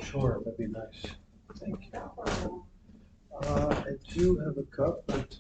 Sure, that'd be nice. Thank you. I do have a cup, but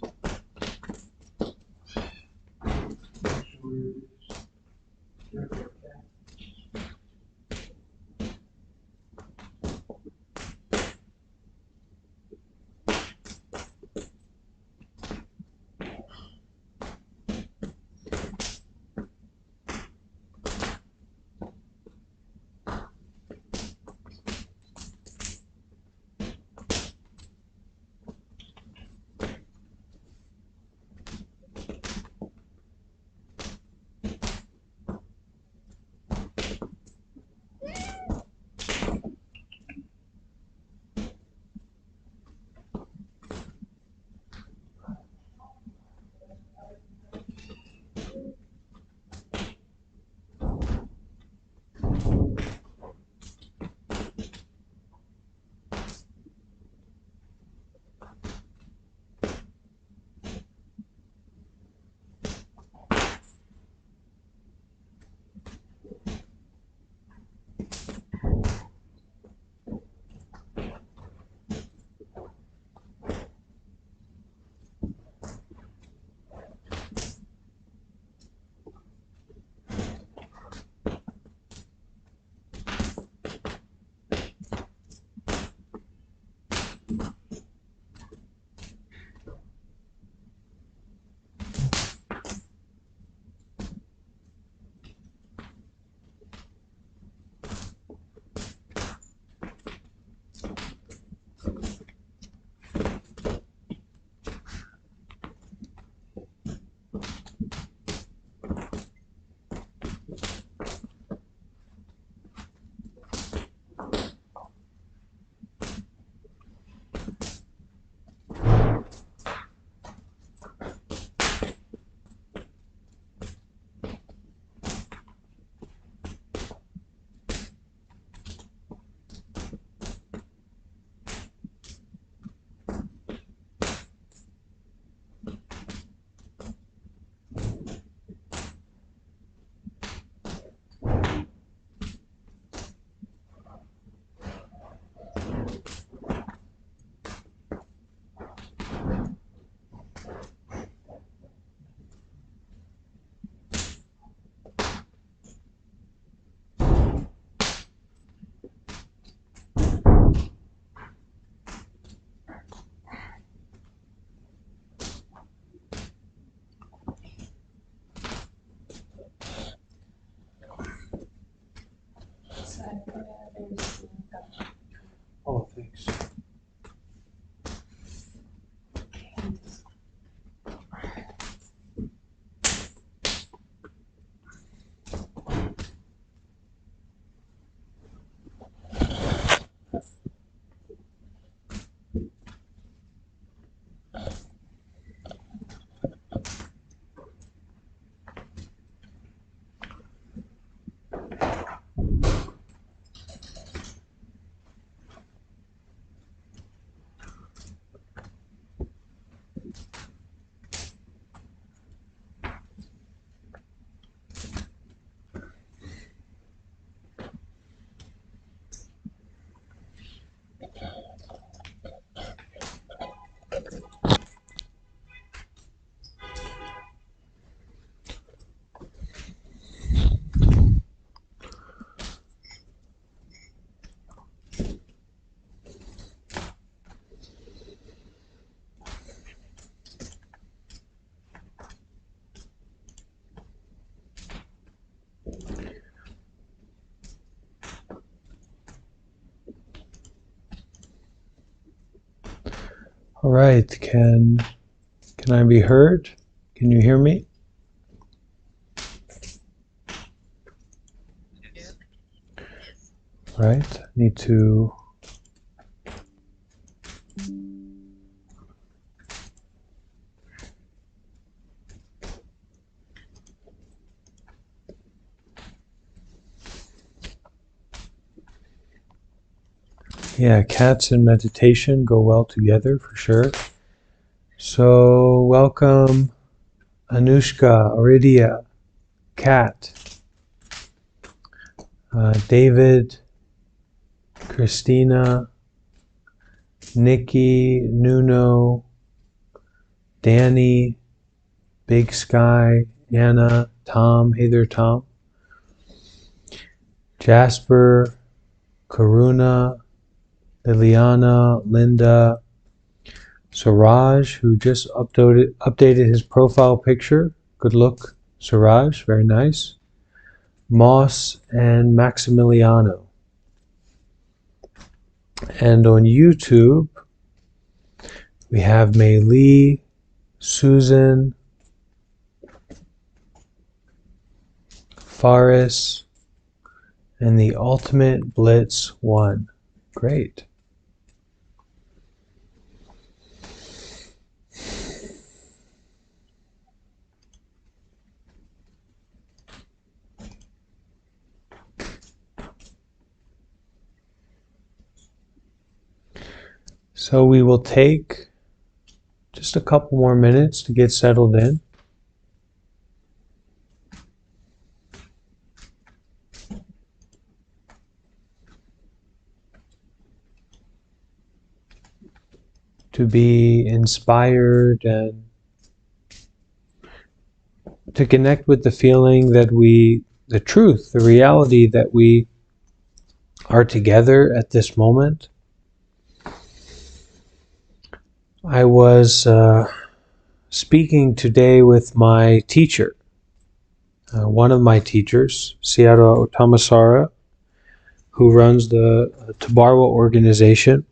oh, thanks. All right, can I be heard? Can you hear me? Right, I need to yeah, cats and meditation go well together for sure. So welcome Anushka, Aridia, Kat, David, Christina, Nikki, Nuno, Danny, Big Sky, Anna, Tom. Hey there, Tom. Jasper, Karuna, Liliana, Linda, Suraj, who just updated his profile picture. Good look, Suraj, very nice. Moss and Maximiliano. And on YouTube, we have Mei Lee, Susan, Faris, and the Ultimate Blitz 1. Great. So we will take just a couple more minutes to get settled in. To be inspired and to connect with the feeling that the truth, the reality that we are together at this moment. I was speaking today with my teacher, one of my teachers, Seattle Tamasara, who runs the Tabarwa organization.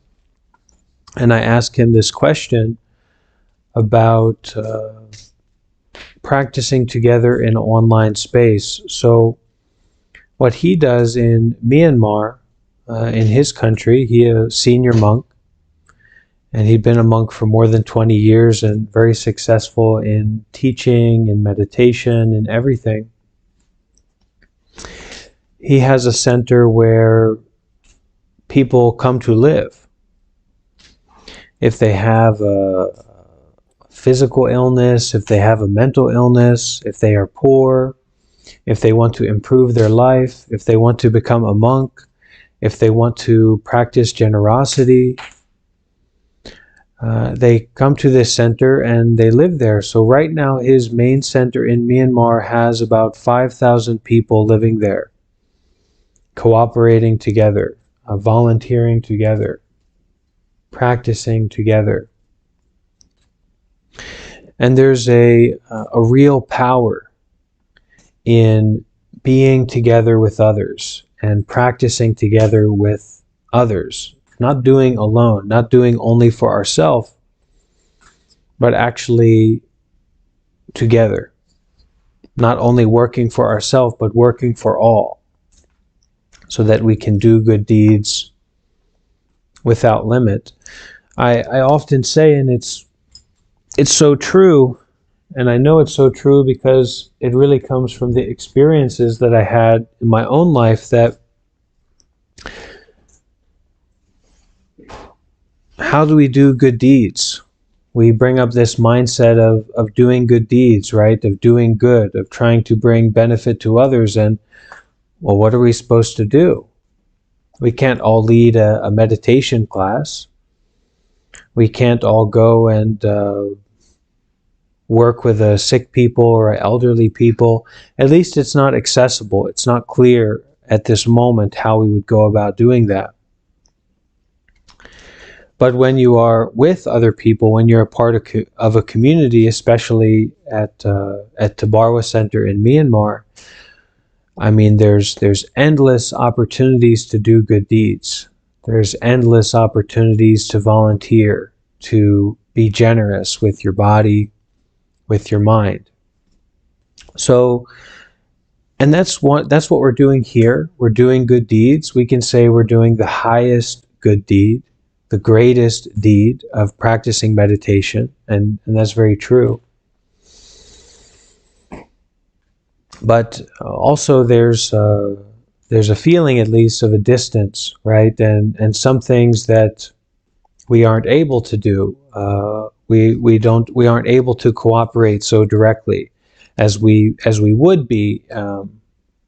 And I asked him this question about practicing together in an online space. So what he does in Myanmar, in his country, he is a senior monk, and he'd been a monk for more than 20 years and very successful in teaching and meditation and everything. He has a center where people come to live. If they have a physical illness, if they have a mental illness, if they are poor, if they want to improve their life, if they want to become a monk, if they want to practice generosity, they come to this center and they live there. So right now his main center in Myanmar has about 5,000 people living there, cooperating together, volunteering together, practicing together. And there's a real power in being together with others and practicing together with others. Not doing alone, not doing only for ourselves, but actually together. Not only working for ourselves, but working for all, so that we can do good deeds without limit. I often say, and it's so true, and I know it's so true because it really comes from the experiences that I had in my own life, that how do we do good deeds? We bring up this mindset of doing good deeds, right? Of doing good, of trying to bring benefit to others. And, well, what are we supposed to do? We can't all lead a meditation class. We can't all go and work with sick people or elderly people. At least it's not accessible. It's not clear at this moment how we would go about doing that. But when you are with other people, when you're a part of a community, especially at Tabarwa Center in Myanmar, I mean, there's endless opportunities to do good deeds. There's endless opportunities to volunteer, to be generous with your body, with your mind. So, and that's what we're doing here. We're doing good deeds. We can say we're doing the highest good deed, the greatest deed of practicing meditation, and that's very true. But also there's a feeling, at least, of a distance, right? And some things that we aren't able to do. We aren't able to cooperate so directly as we would be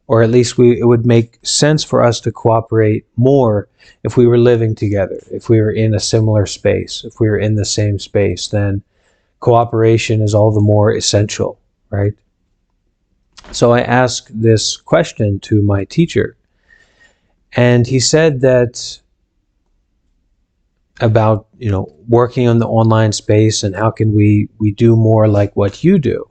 or at least it would make sense for us to cooperate more if we were living together, if we were in a similar space, if we were in the same space. Then cooperation is all the more essential, right? So I asked this question to my teacher, and he said that about, working on the online space and how can we do more like what you do.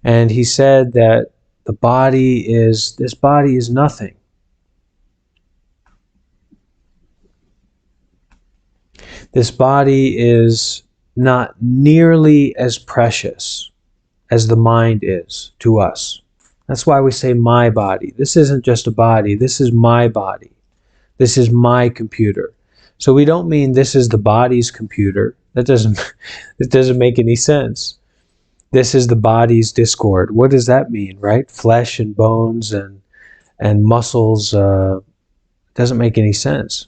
And he said that this body is nothing. This body is not nearly as precious as the mind is to us. That's why we say my body. This isn't just a body. This is my body. This is my computer. So we don't mean this is the body's computer. It doesn't make any sense. This is the body's Discord. What does that mean, right? Flesh and bones and muscles doesn't make any sense.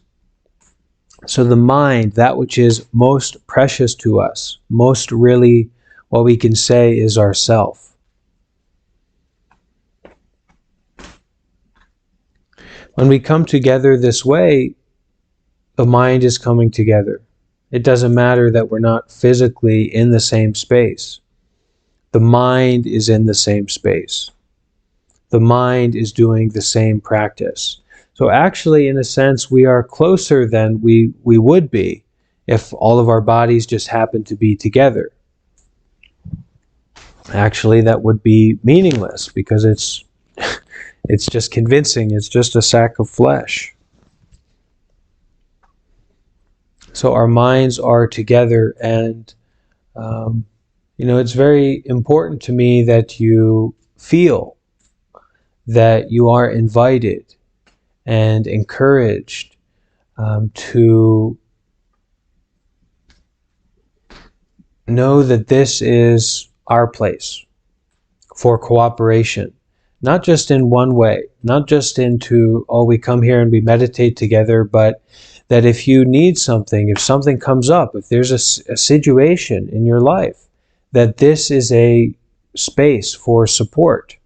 So the mind, that which is most precious to us, most really what we can say is ourself. When we come together this way, the mind is coming together. It doesn't matter that we're not physically in the same space. The mind is in the same space. The mind is doing the same practice. So actually, in a sense, we are closer than we would be if all of our bodies just happened to be together. Actually, that would be meaningless because it's just convincing. It's just a sack of flesh. So our minds are together, and it's very important to me that you feel that you are invited and encouraged to know that this is our place for cooperation. Not just in one way, not just into, we come here and we meditate together, but that if you need something, if something comes up, if there's a situation in your life, that this is a space for support.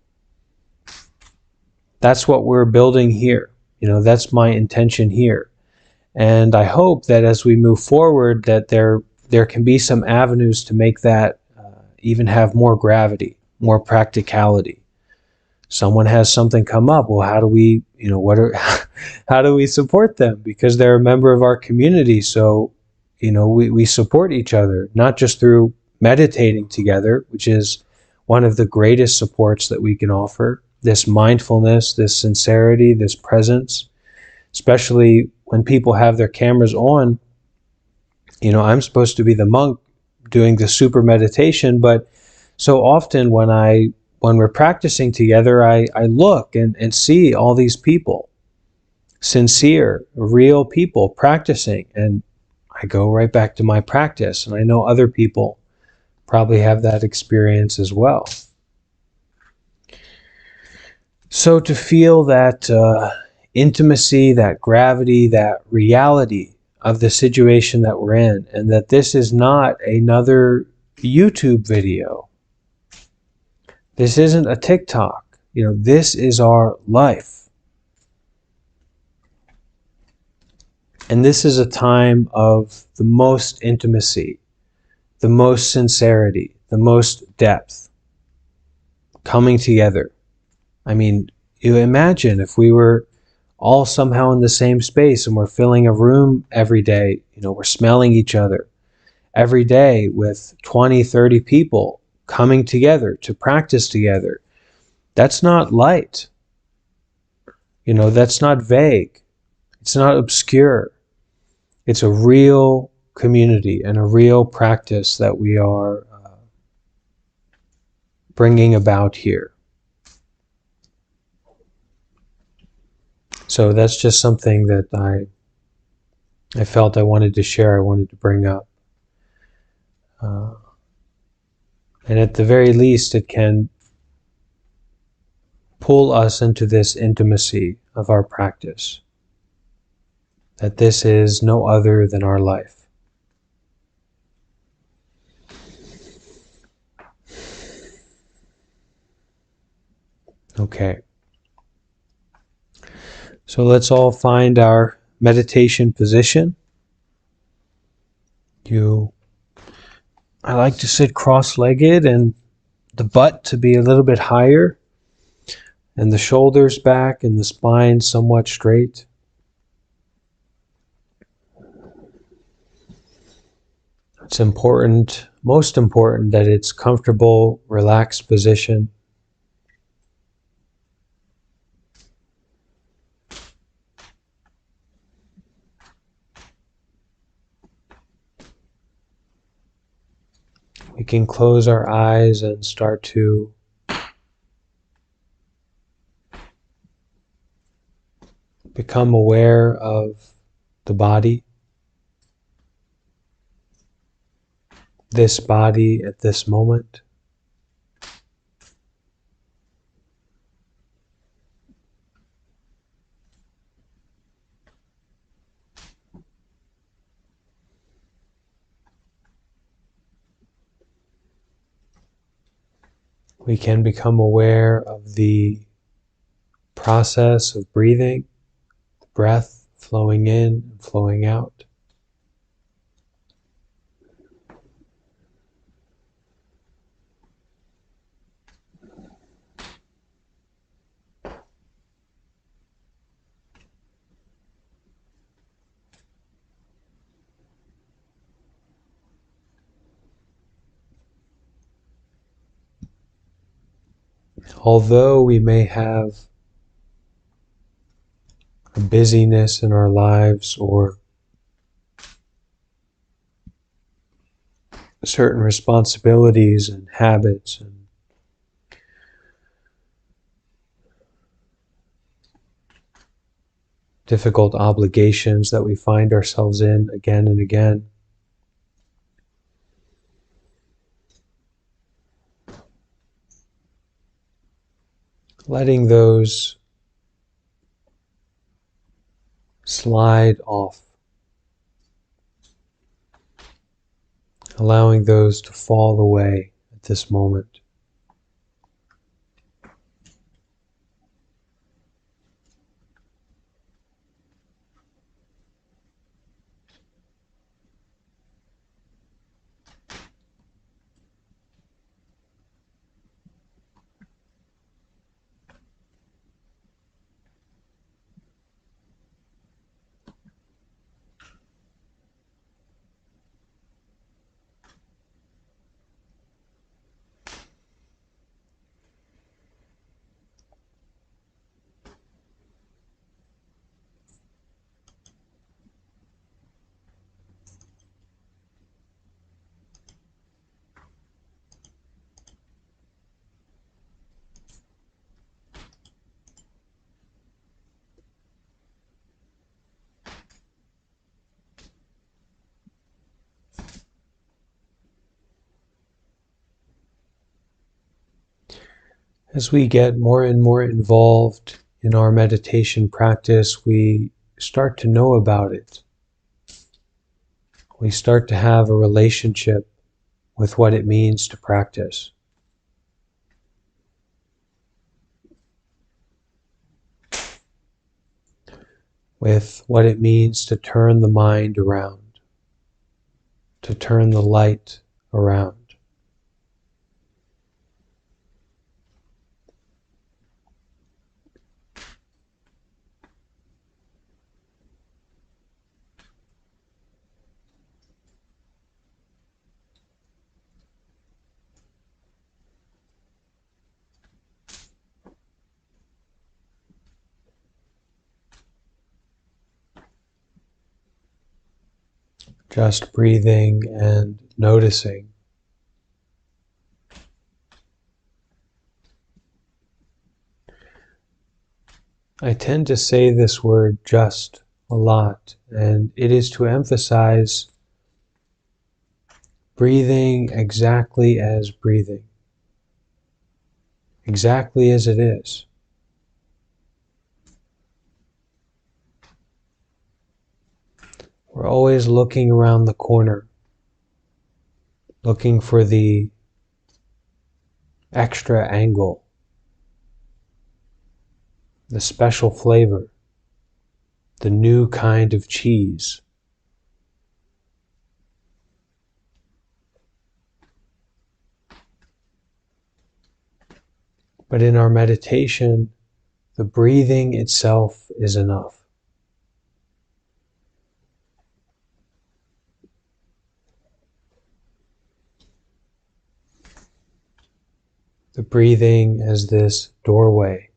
That's what we're building here. That's my intention here. And I hope that as we move forward, that there can be some avenues to make that even have more gravity, more practicality. Someone has something come up. Well, how do we, how do we support them? Because they're a member of our community. So, we support each other, not just through meditating together, which is one of the greatest supports that we can offer. This mindfulness, this sincerity, this presence, especially when people have their cameras on. I'm supposed to be the monk doing the super meditation, but so often when we're practicing together, I look and see all these people, sincere, real people practicing, and I go right back to my practice. And I know other people probably have that experience as well. So to feel that intimacy, that gravity, that reality of the situation that we're in, and that this is not another YouTube video. This isn't a TikTok. This is our life. And this is a time of the most intimacy, the most sincerity, the most depth coming together. I mean, you imagine if we were all somehow in the same space and we're filling a room every day, we're smelling each other every day with 20, 30 people coming together to practice together. That's not light. That's not vague. It's not obscure. It's a real community and a real practice that we are bringing about here. So that's just something that I felt I wanted to share, I wanted to bring up. And at the very least, it can pull us into this intimacy of our practice. That this is no other than our life. Okay. So let's all find our meditation position. I like to sit cross-legged and the butt to be a little bit higher and the shoulders back and the spine somewhat straight. It's important, most important, that it's comfortable, relaxed position. We can close our eyes and start to become aware of the body, this body at this moment. We can become aware of the process of breathing, the breath flowing in and flowing out. Although we may have a busyness in our lives or certain responsibilities and habits and difficult obligations that we find ourselves in again and again, letting those slide off, allowing those to fall away at this moment. As we get more and more involved in our meditation practice, we start to know about it. We start to have a relationship with what it means to practice. With what it means to turn the mind around, to turn the light around. Just breathing and noticing. I tend to say this word just a lot, and it is to emphasize breathing exactly as breathing, exactly as it is. We're always looking around the corner, looking for the extra angle, the special flavor, the new kind of cheese. But in our meditation, the breathing itself is enough. The breathing as this doorway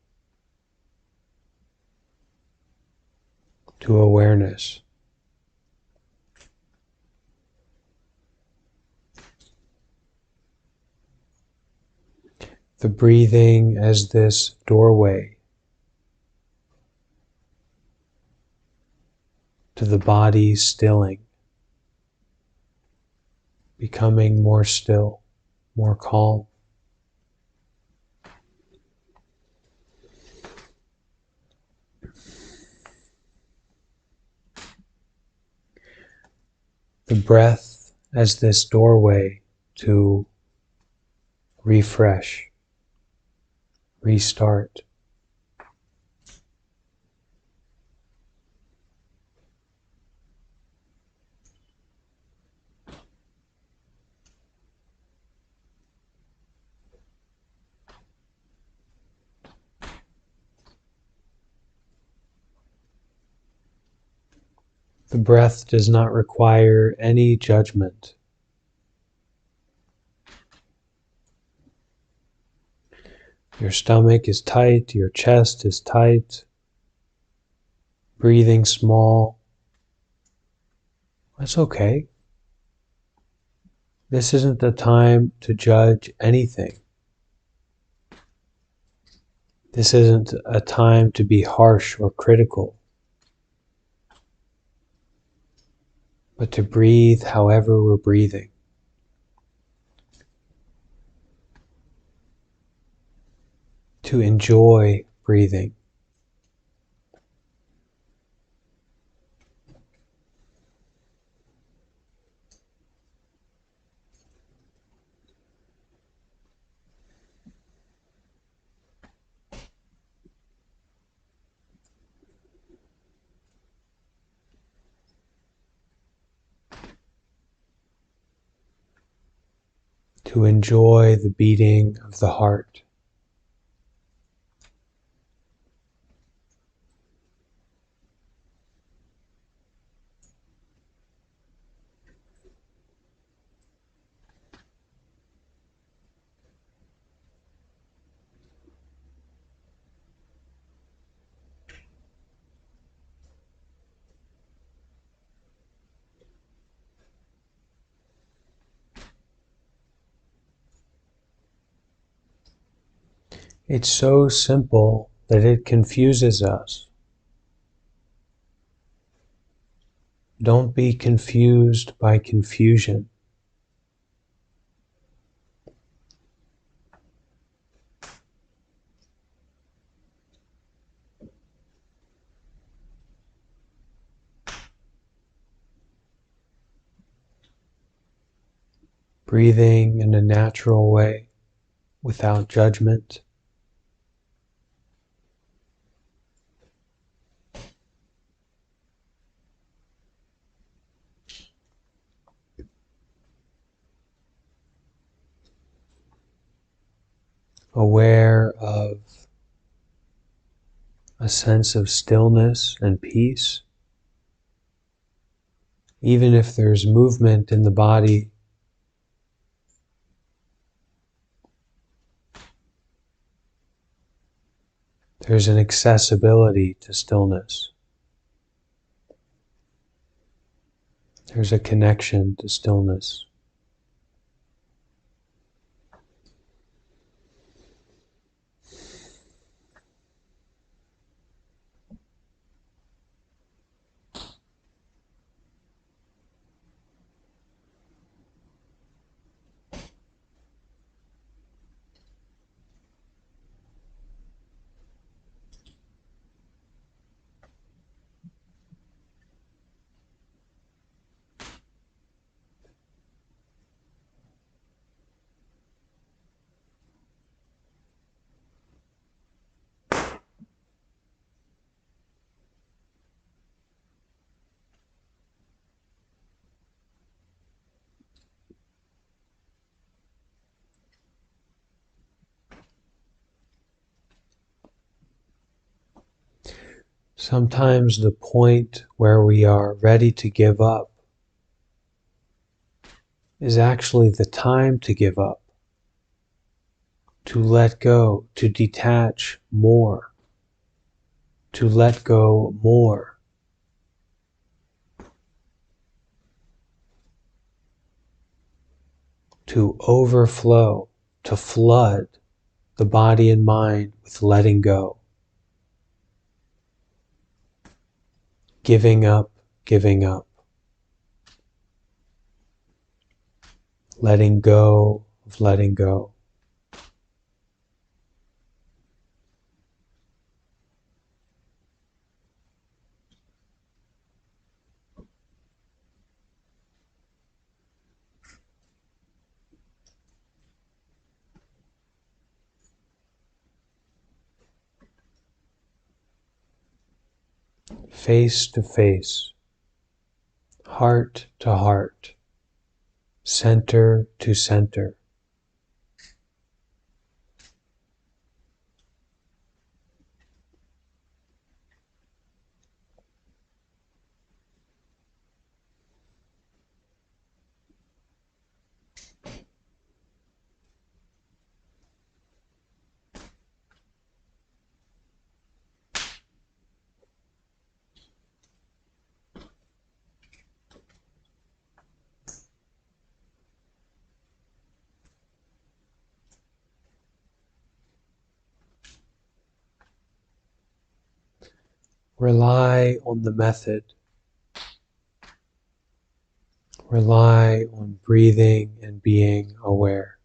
to awareness. The breathing as this doorway to the body stilling, becoming more still, more calm. The breath as this doorway to refresh, restart. The breath does not require any judgment. Your stomach is tight, your chest is tight, breathing small. That's okay. This isn't the time to judge anything. This isn't a time to be harsh or critical, but to breathe however we're breathing. To enjoy breathing. To enjoy the beating of the heart. It's so simple that it confuses us. Don't be confused by confusion. Breathing in a natural way, without judgment. Aware of a sense of stillness and peace. Even if there's movement in the body, there's an accessibility to stillness. There's a connection to stillness. Sometimes the point where we are ready to give up is actually the time to give up, to let go, to detach more, to let go more, to overflow, to flood the body and mind with letting go, giving up, giving up, letting go of letting go. Face to face, heart to heart, center to center. Rely on the method. Rely on breathing and being aware.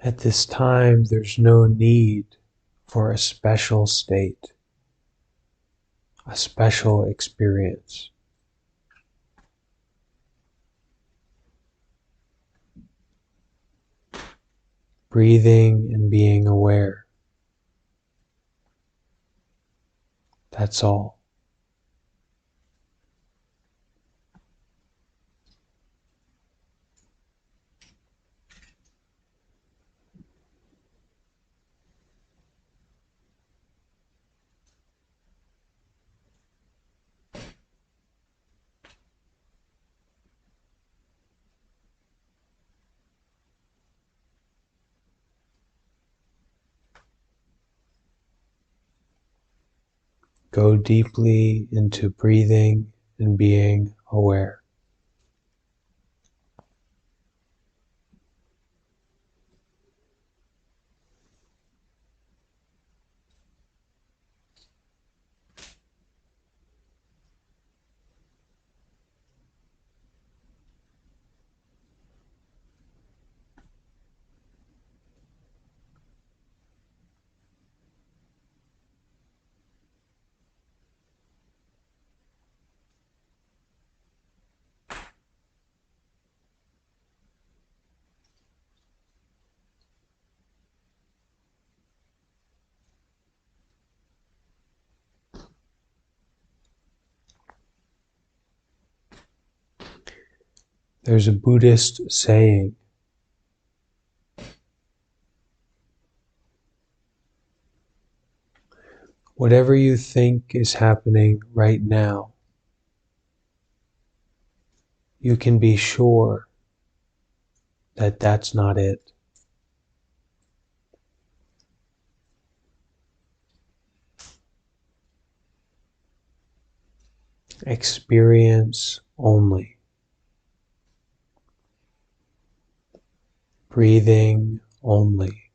At this time, there's no need for a special state, a special experience. Breathing and being aware. That's all. Go deeply into breathing and being aware. There's a Buddhist saying, whatever you think is happening right now, you can be sure that that's not it. Experience only. Breathing only.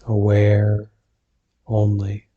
Aware only.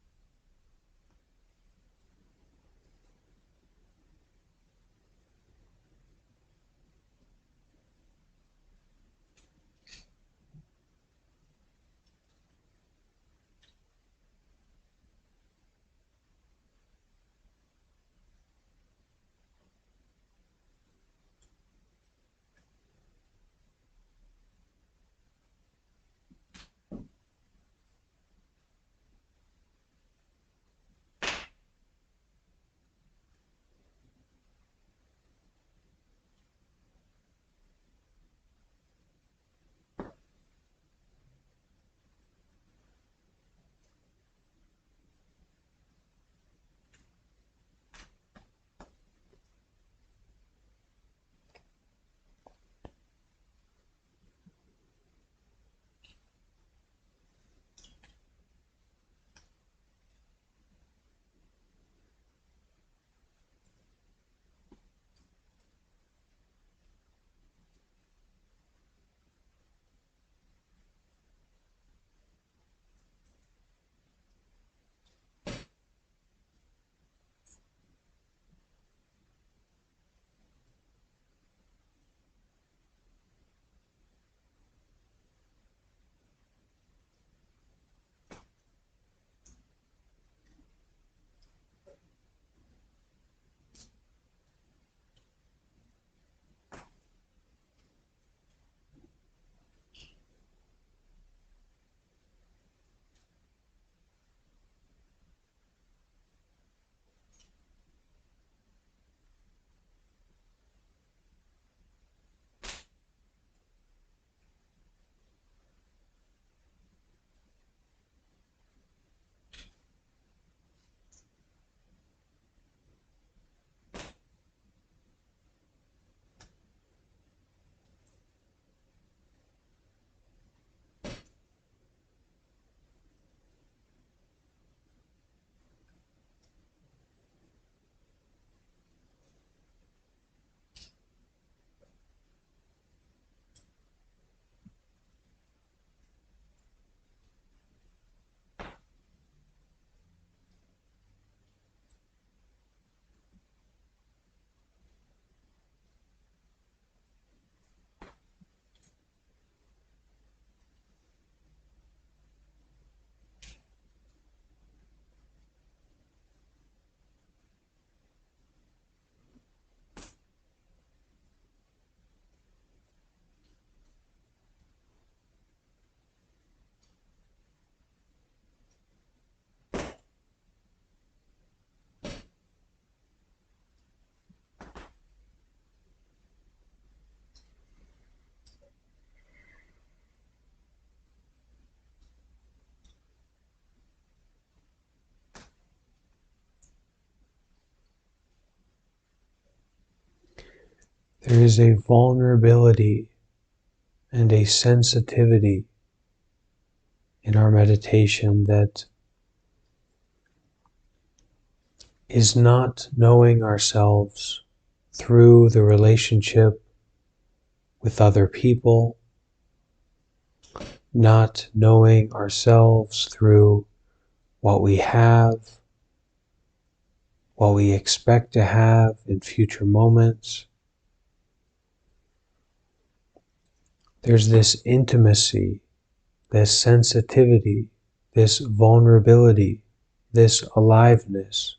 There is a vulnerability and a sensitivity in our meditation that is not knowing ourselves through the relationship with other people, not knowing ourselves through what we have, what we expect to have in future moments. There's this intimacy, this sensitivity, this vulnerability, this aliveness.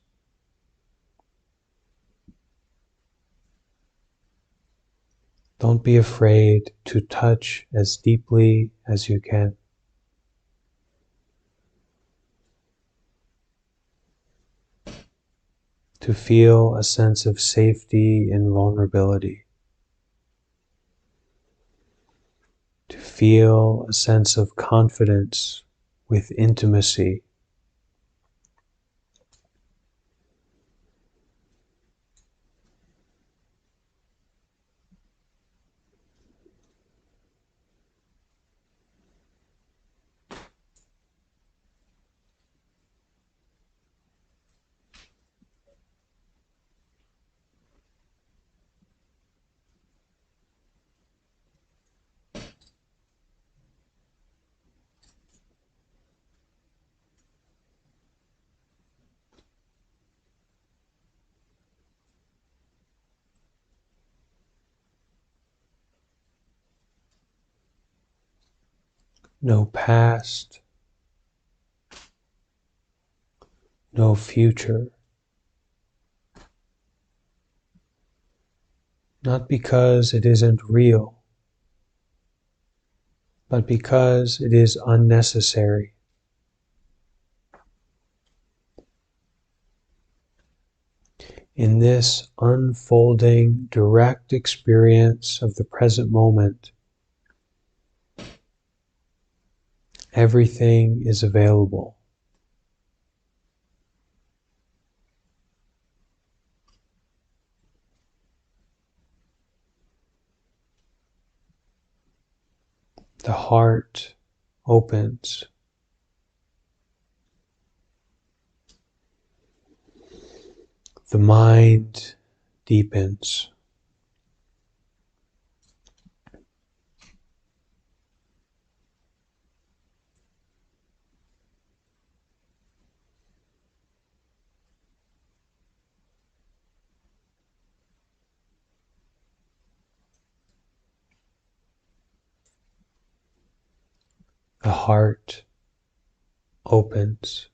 Don't be afraid to touch as deeply as you can. To feel a sense of safety and vulnerability. To feel a sense of confidence with intimacy. No past, no future. Not because it isn't real, but because it is unnecessary. In this unfolding, direct experience of the present moment, everything is available. The heart opens. The mind deepens. The heart opens.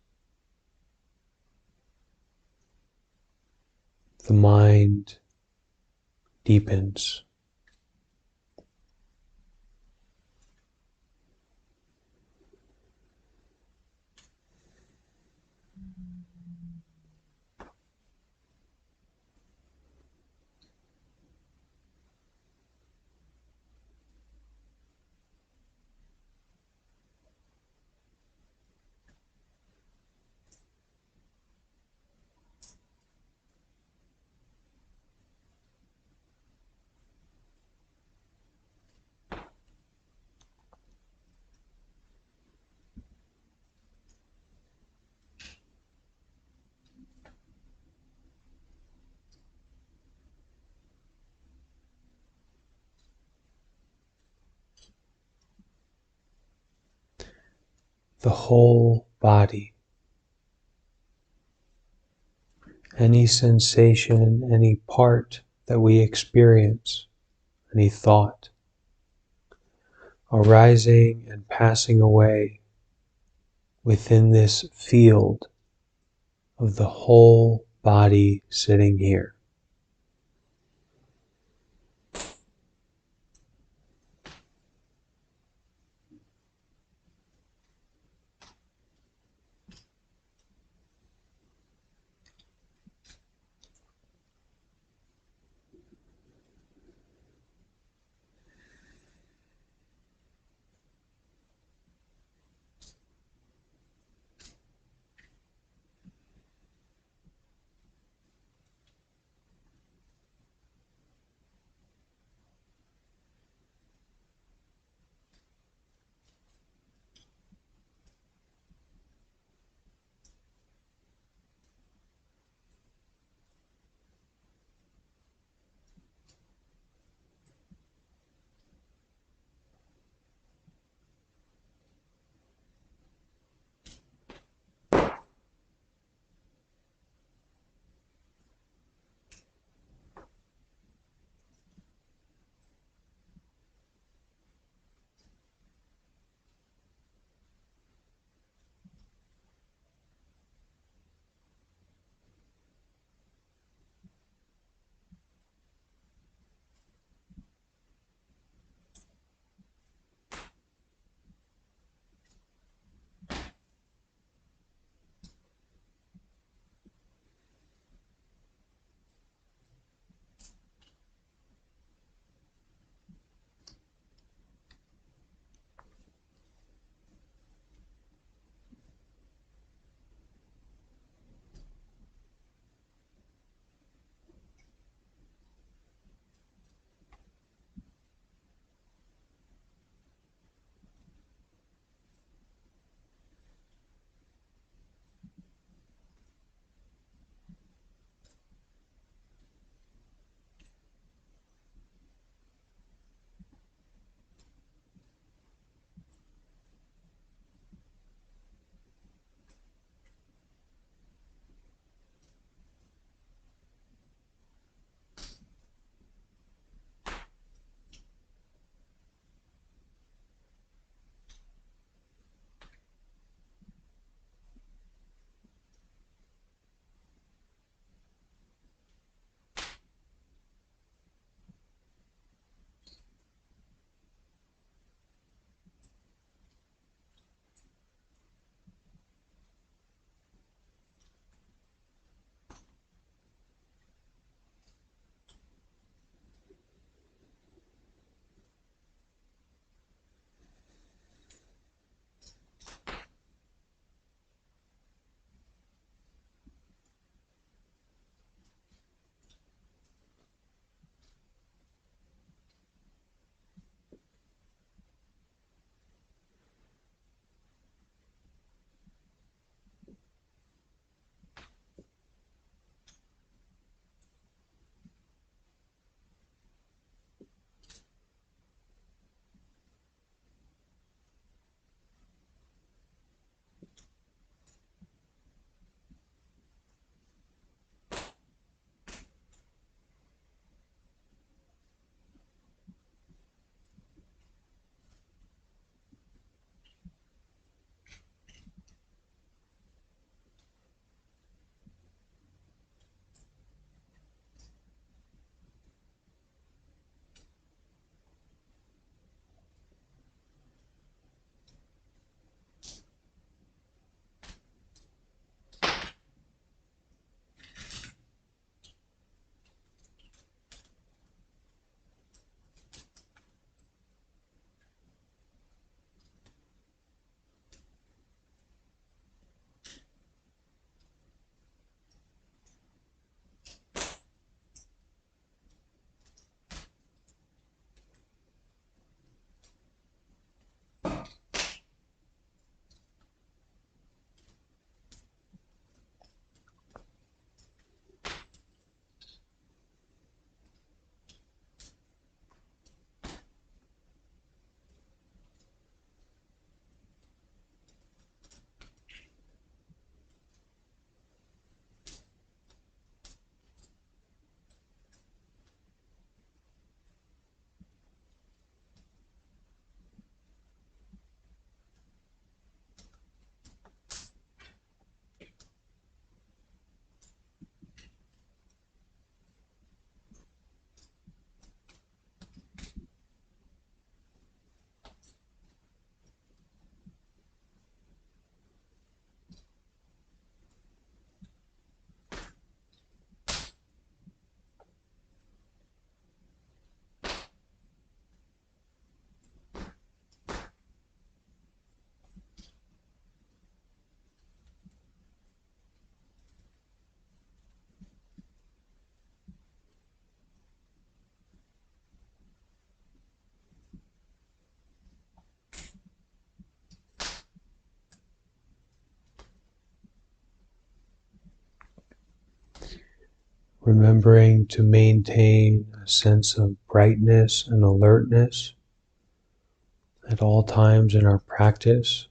The mind deepens. The whole body. Any sensation, any part that we experience, any thought, arising and passing away within this field of the whole body sitting here. remembering to maintain a sense of brightness and alertness at all times in our practice.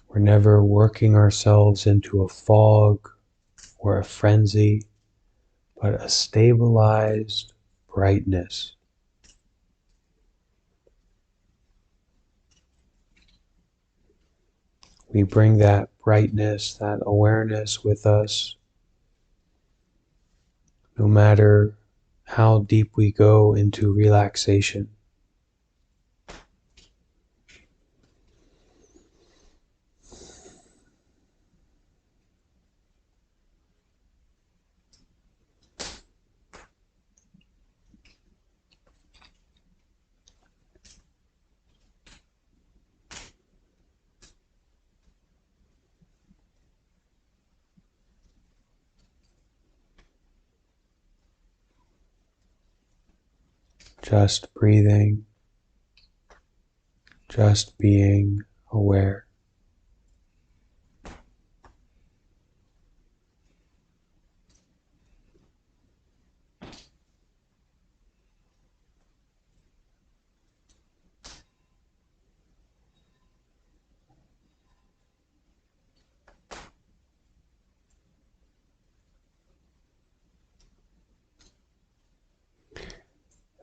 We're never working ourselves into a fog or a frenzy, but a stabilized brightness. We bring that brightness, that awareness with us, no matter how deep we go into relaxation. Just breathing, just being aware.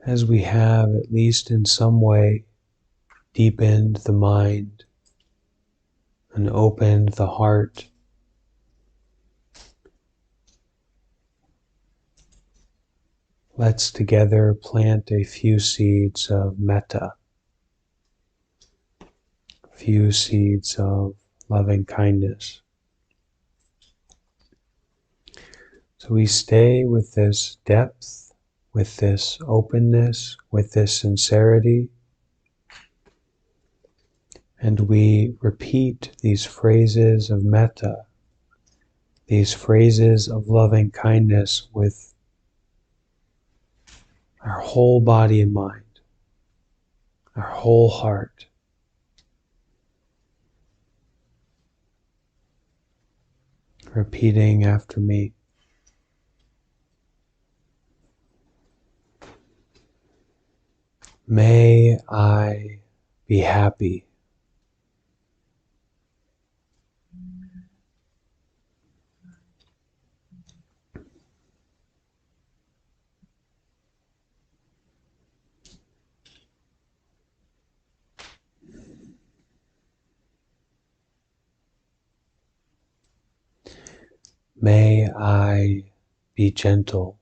As we have, at least in some way, deepened the mind and opened the heart, let's together plant a few seeds of metta, a few seeds of loving kindness. So we stay with this depth, with this openness, with this sincerity, and we repeat these phrases of metta, these phrases of loving kindness with our whole body and mind, our whole heart. Repeating after me. May I be happy. May I be gentle.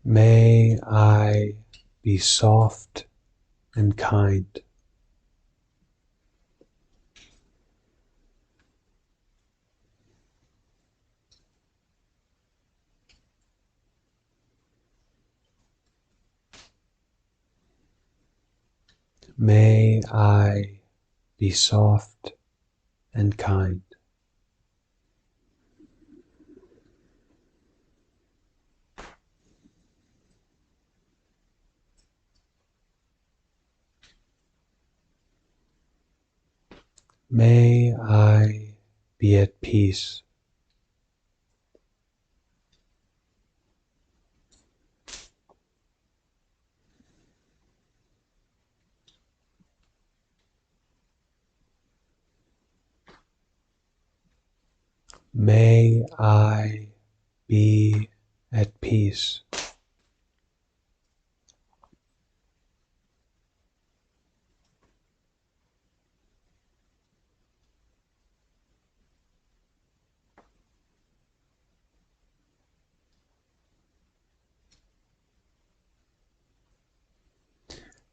May I be soft and kind. May I be soft and kind. May I be at peace. May I be at peace.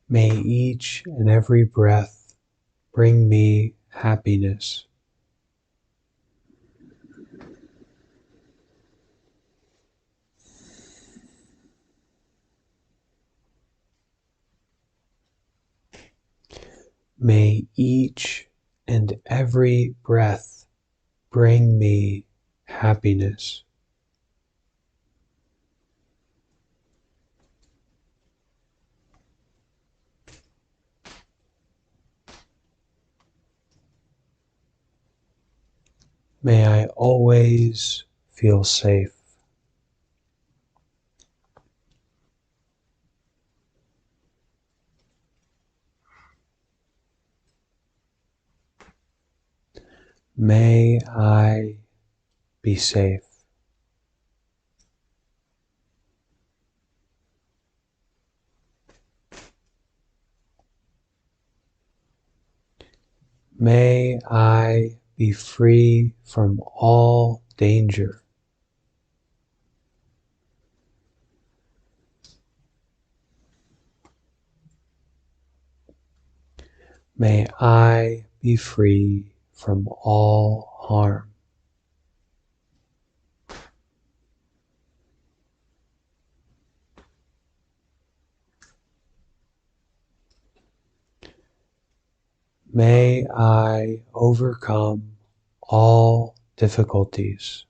May each and every breath bring me happiness. May each and every breath bring me happiness. May I always feel safe. May I be safe. May I be free from all danger. May I be free from all harm. May I overcome all difficulties.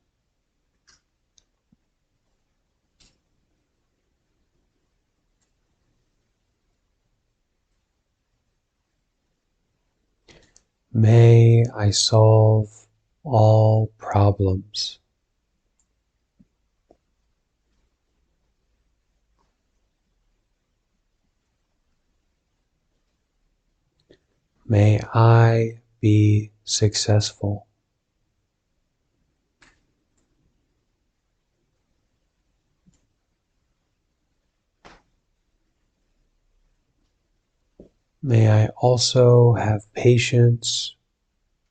May I solve all problems. May I be successful. May I also have patience,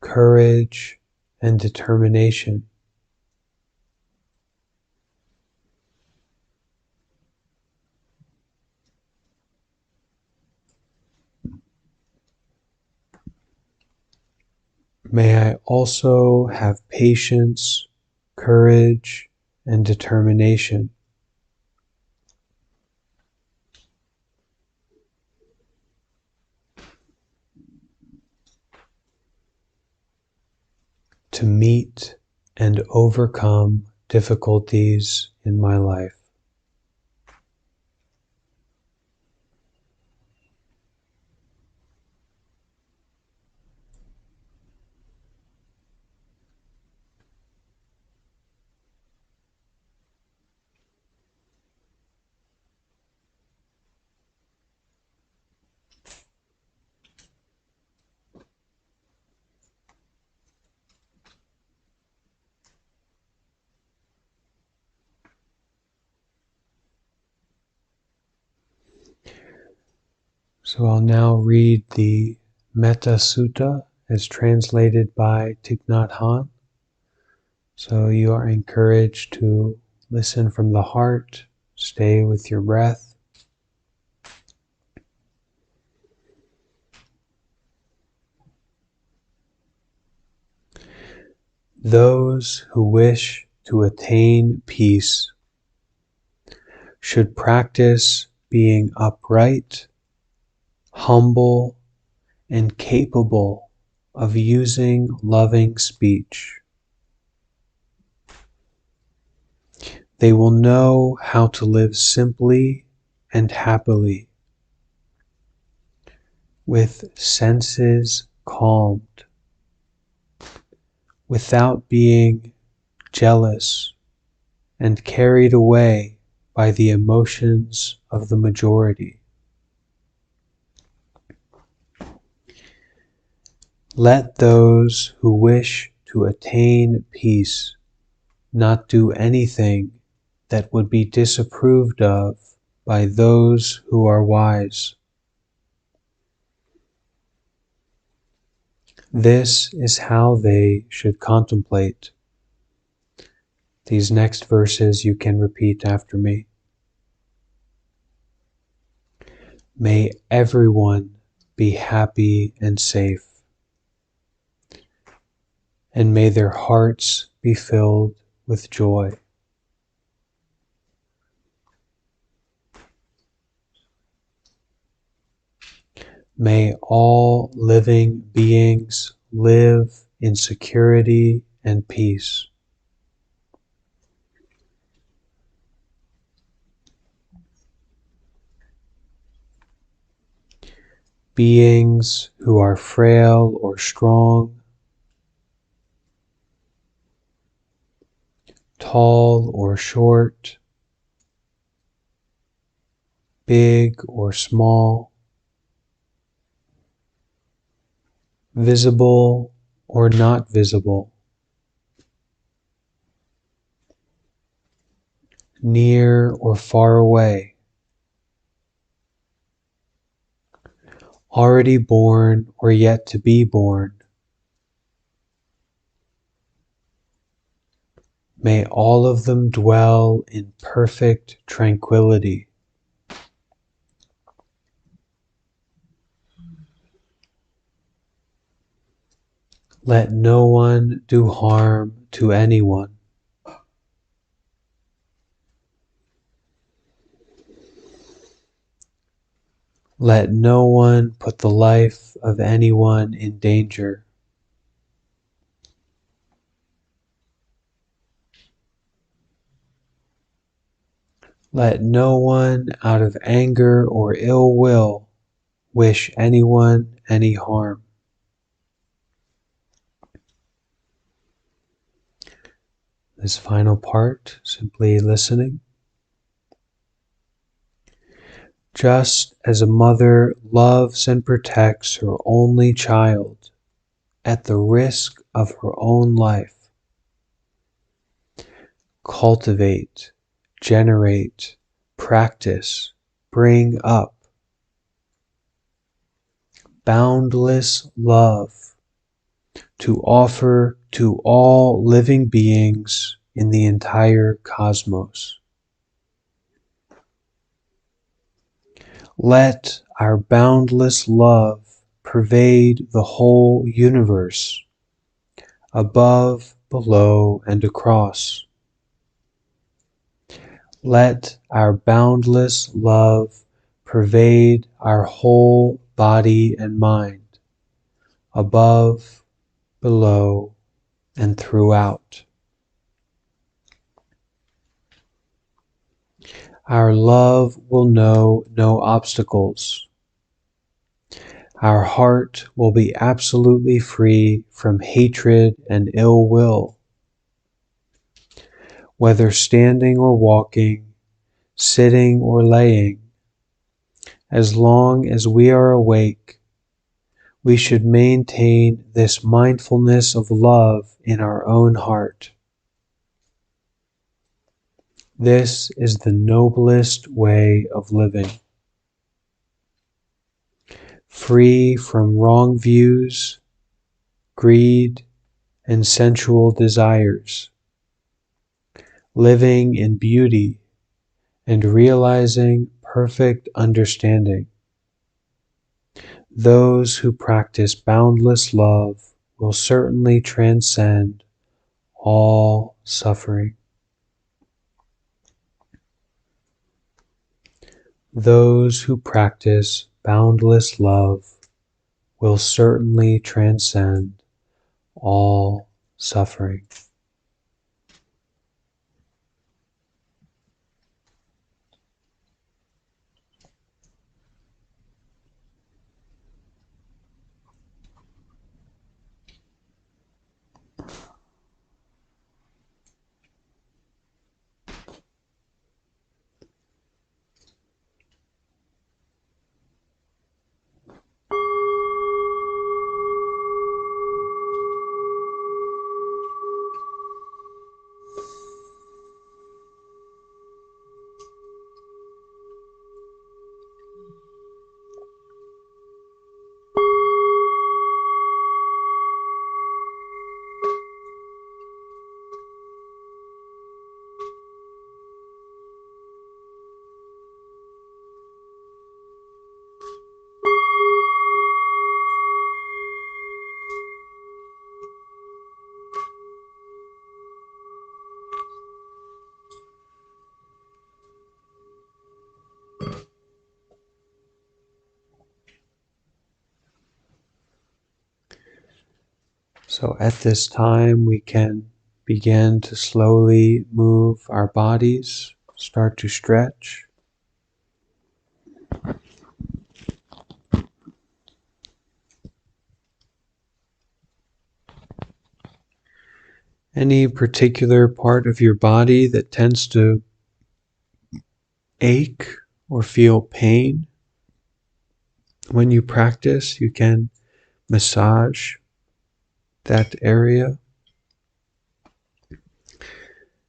courage, and determination May I also have patience, courage, and determination to meet and overcome difficulties in my life. So I'll now read the Metta Sutta as translated by Thich Nhat Hanh. So you are encouraged to listen from the heart, stay with your breath. Those who wish to attain peace should practice being upright, humble, and capable of using loving speech. They will know how to live simply and happily, with senses calmed, without being jealous and carried away by the emotions of the majority. Let those who wish to attain peace not do anything that would be disapproved of by those who are wise. This is how they should contemplate. These next verses you can repeat after me. May everyone be happy and safe, and may their hearts be filled with joy. May all living beings live in security and peace. Beings who are frail or strong, tall or short, big or small, visible or not visible, near or far away, already born or yet to be born. May all of them dwell in perfect tranquility. Let no one do harm to anyone. Let no one put the life of anyone in danger. Let no one, out of anger or ill will, wish anyone any harm. This final part, simply listening. Just as a mother loves and protects her only child at the risk of her own life, cultivate, generate, practice, bring up boundless love to offer to all living beings in the entire cosmos. Let our boundless love pervade the whole universe, above, below, and across. Let our boundless love pervade our whole body and mind, above, below, and throughout. Our love will know no obstacles. Our heart will be absolutely free from hatred and ill will. Whether standing or walking, sitting or laying, as long as we are awake, we should maintain this mindfulness of love in our own heart. This is the noblest way of living. Free from wrong views, greed, and sensual desires, living in beauty and realizing perfect understanding. Those who practice boundless love will certainly transcend all suffering. Those who practice boundless love will certainly transcend all suffering. So at this time, we can begin to slowly move our bodies, start to stretch. Any particular part of your body that tends to ache or feel pain when you practice, you can massage that area.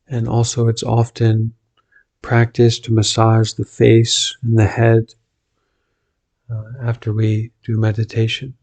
And also, it's often practiced to massage the face and the head after we do meditation.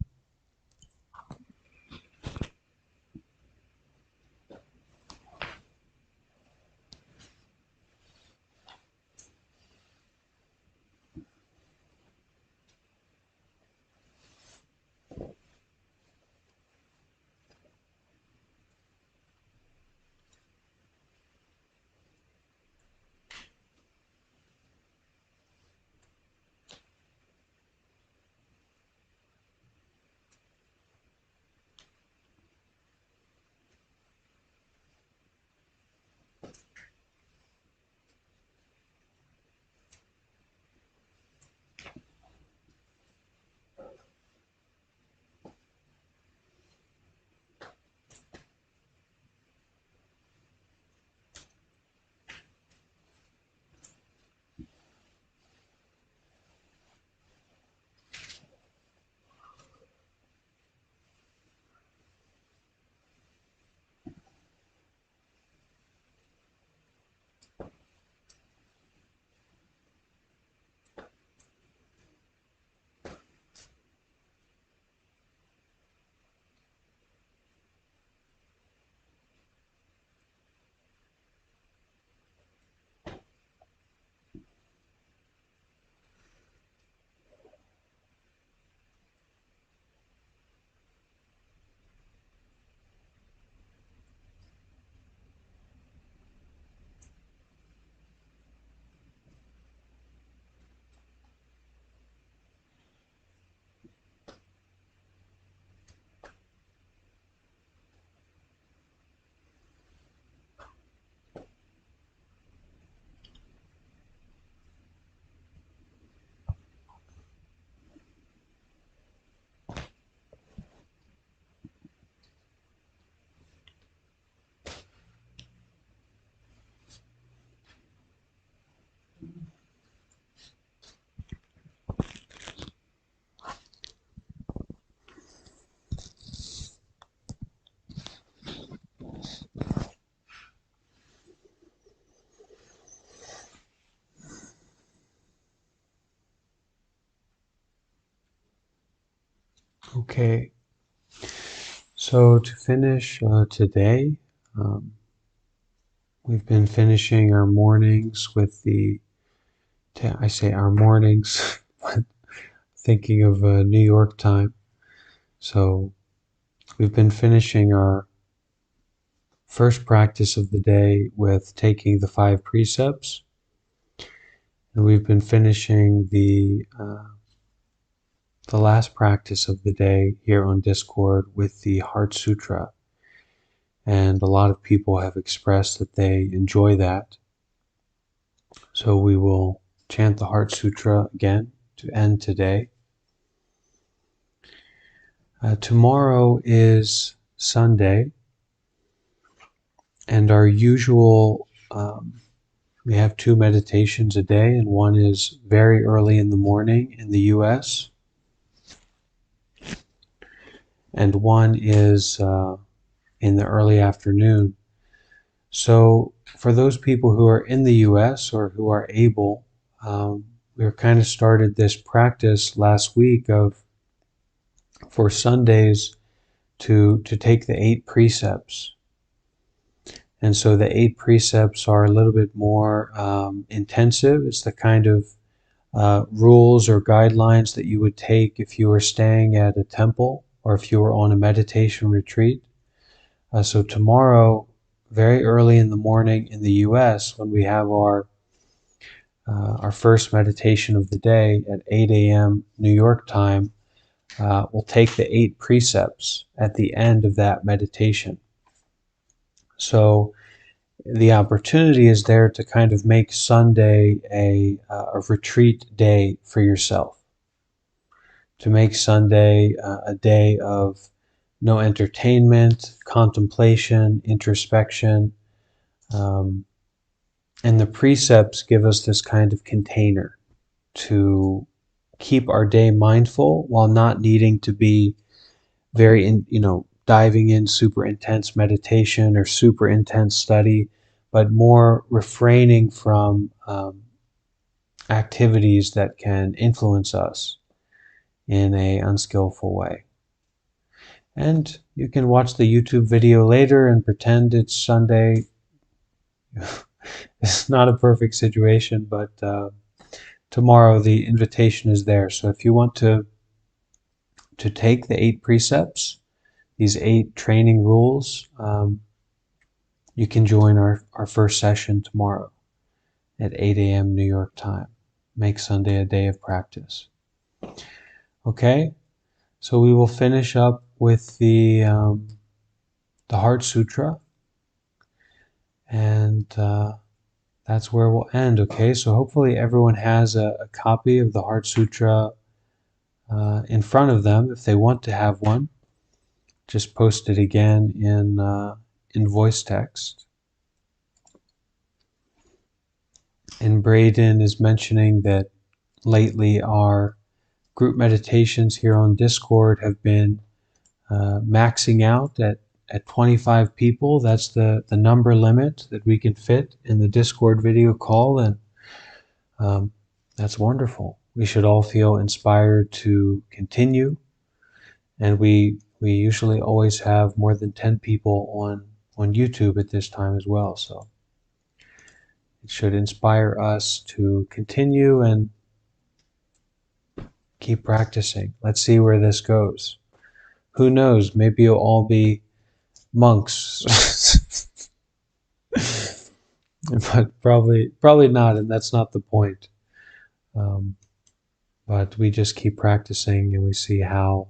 Okay, so to finish today, um, we've been finishing our mornings with I say our mornings, but thinking of New York time. So we've been finishing our first practice of the day with taking the 5 precepts, and we've been finishing the last practice of the day here on Discord with the Heart Sutra. And a lot of people have expressed that they enjoy that. So we will chant the Heart Sutra again to end today. Tomorrow is Sunday, and our usual, we have 2 meditations a day, and one is very early in the morning in the US, and one is in the early afternoon. So for those people who are in the US or who are able, we kind of started this practice last week of for Sundays to take the 8 precepts. And so the 8 precepts are a little bit more intensive. It's the kind of rules or guidelines that you would take if you were staying at a temple or if you were on a meditation retreat. So tomorrow, very early in the morning in the US, when we have our first meditation of the day at 8 a.m. New York time, we'll take the 8 precepts at the end of that meditation. So the opportunity is there to kind of make Sunday a retreat day for yourself, to make Sunday a day of no entertainment, contemplation, introspection. And the precepts give us this kind of container to keep our day mindful while not needing to be diving in super intense meditation or super intense study, but more refraining from activities that can influence us in a unskillful way. And you can watch the YouTube video later and pretend it's Sunday. It's not a perfect situation, but tomorrow the invitation is there. So if you want to take the 8 precepts, these 8 training rules, you can join our first session tomorrow at 8 a.m. New York time. Make Sunday a day of practice. Okay, so we will finish up with the Heart Sutra, and that's where we'll end. Okay, so hopefully everyone has a copy of the Heart Sutra in front of them. If they want to have one, just post it again in voice text. And Braden is mentioning that lately our group meditations here on Discord have been maxing out at 25 people. That's the number limit that we can fit in the Discord video call, and that's wonderful. We should all feel inspired to continue, and we usually always have more than 10 people on YouTube at this time as well, so it should inspire us to continue and keep practicing. Let's see where this goes. Who knows, maybe you'll all be monks. But probably not, and that's not the point. But we just keep practicing, and we see how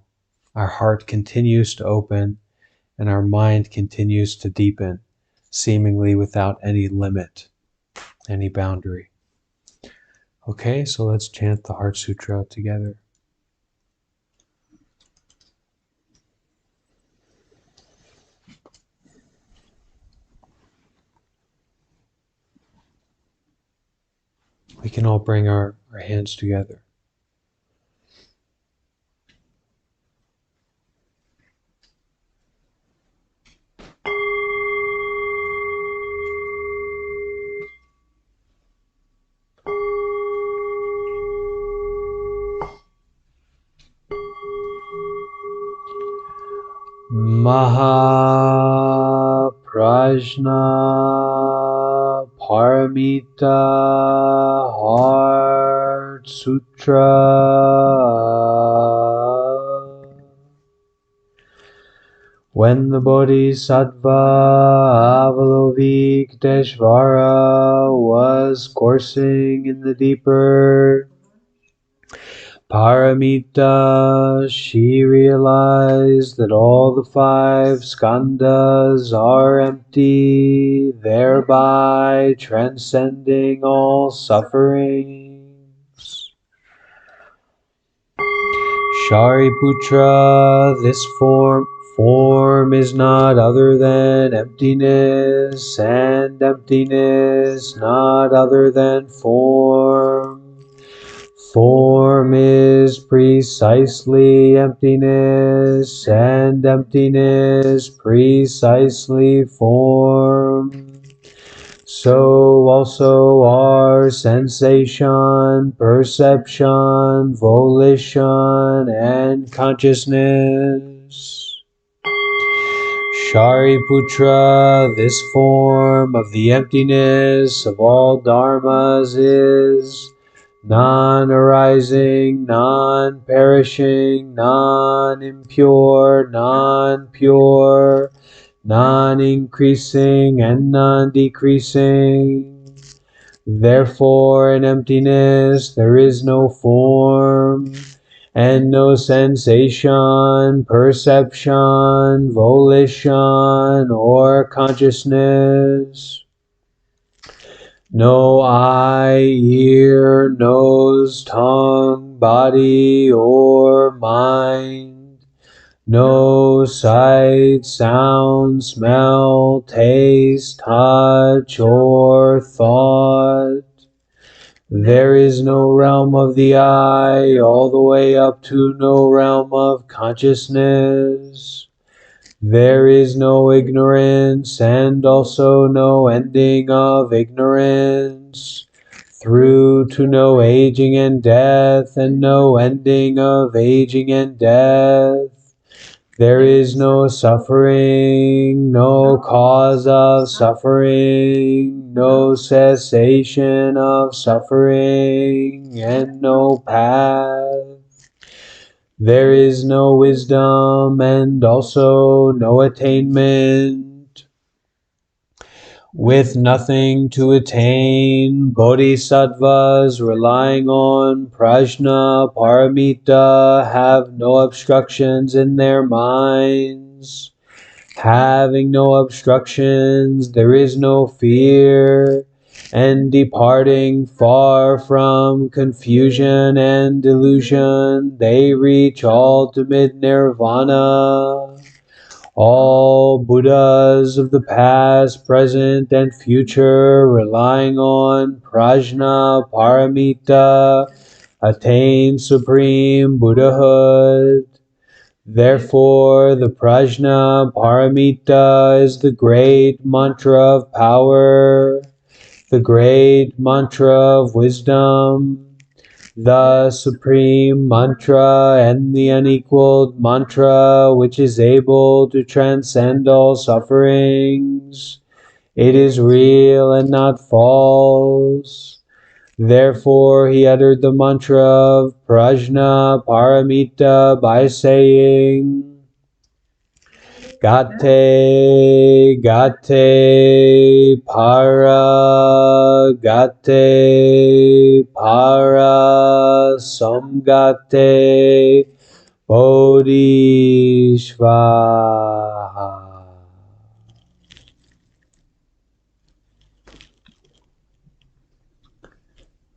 our heart continues to open and our mind continues to deepen, seemingly without any limit, any boundary. Okay, so let's chant the Heart Sutra together. We can all bring our hands together. Mahaprajna Paramita Heart Sutra. When the Bodhisattva Avalokiteshvara was coursing in the deeper Paramita, she realized that all the 5 skandhas are empty, thereby transcending all sufferings. Shariputra, this form is not other than emptiness, and emptiness not other than form. Form is precisely emptiness, and emptiness precisely form. So also are sensation, perception, volition, and consciousness. Shariputra, this form of the emptiness of all dharmas is non-arising, non-perishing, non-impure, non-pure, non-increasing, and non-decreasing. Therefore, in emptiness there is no form, and no sensation, perception, volition, or consciousness. No eye, ear, nose, tongue, body, or mind. No sight, sound, smell, taste, touch, or thought. There is no realm of the eye, all the way up to no realm of consciousness. There is no ignorance, and also no ending of ignorance, through to no aging and death, and no ending of aging and death. There is no suffering, no cause of suffering, no cessation of suffering, and no path. There is no wisdom and also no attainment. With nothing to attain, bodhisattvas relying on prajna paramita have no obstructions in their minds. Having no obstructions, there is no fear, and departing far from confusion and delusion, they reach ultimate nirvana. All Buddhas of the past, present, and future, relying on prajna paramita, attain supreme Buddhahood. Therefore, the prajna paramita is the great mantra of power, the great mantra of wisdom, the supreme mantra and the unequaled mantra which is able to transcend all sufferings. It is real and not false. Therefore he uttered the mantra of prajna paramita by saying, Gate, gate, para, gate, para, samgate, bodhisvaha.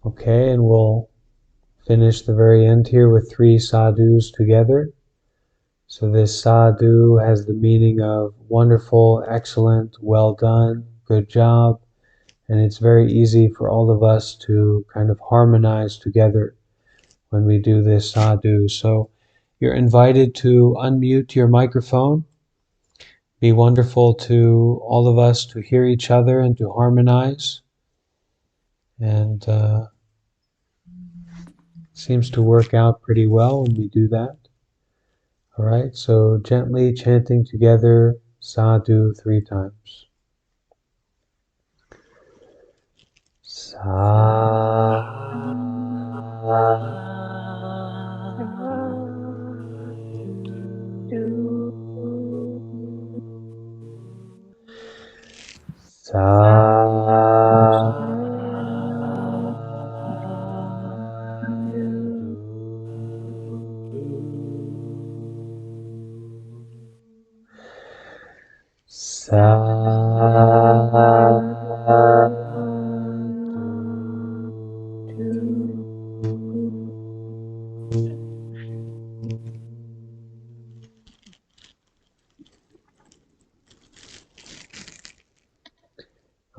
Okay, and we'll finish the very end here with 3 sadhus together. So this sadhu has the meaning of wonderful, excellent, well done, good job. And it's very easy for all of us to kind of harmonize together when we do this sadhu. So you're invited to unmute your microphone. Be wonderful to all of us to hear each other and to harmonize. And seems to work out pretty well when we do that. All right, so gently chanting together sadhu 3 times.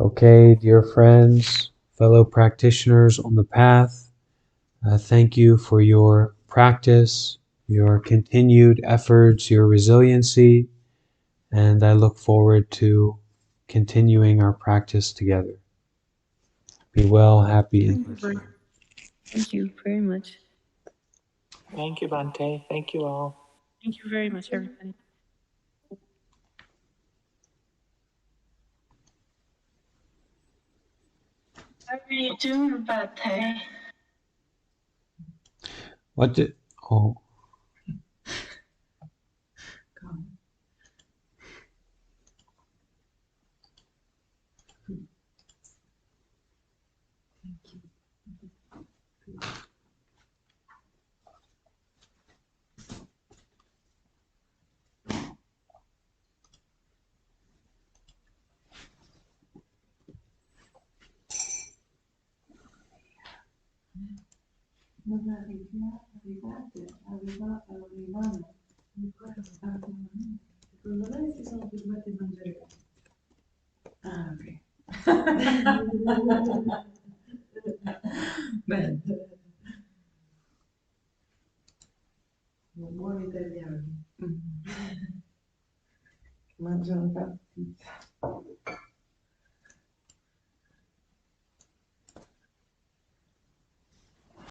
Okay, dear friends, fellow practitioners on the path, thank you for your practice, your continued efforts, your resiliency, and I look forward to continuing our practice together. Be well, happy, and peaceful. Thank you very much. Thank you, Bante. Thank you all. Thank you very much, everybody. How are you doing, Bate? What did... Oh. No, arrivate, arrivate, arrivano. Secondo me si sono fermati a mangiare. Ah, ok. Bene. Buoni italiani. Mangiano tantissimo.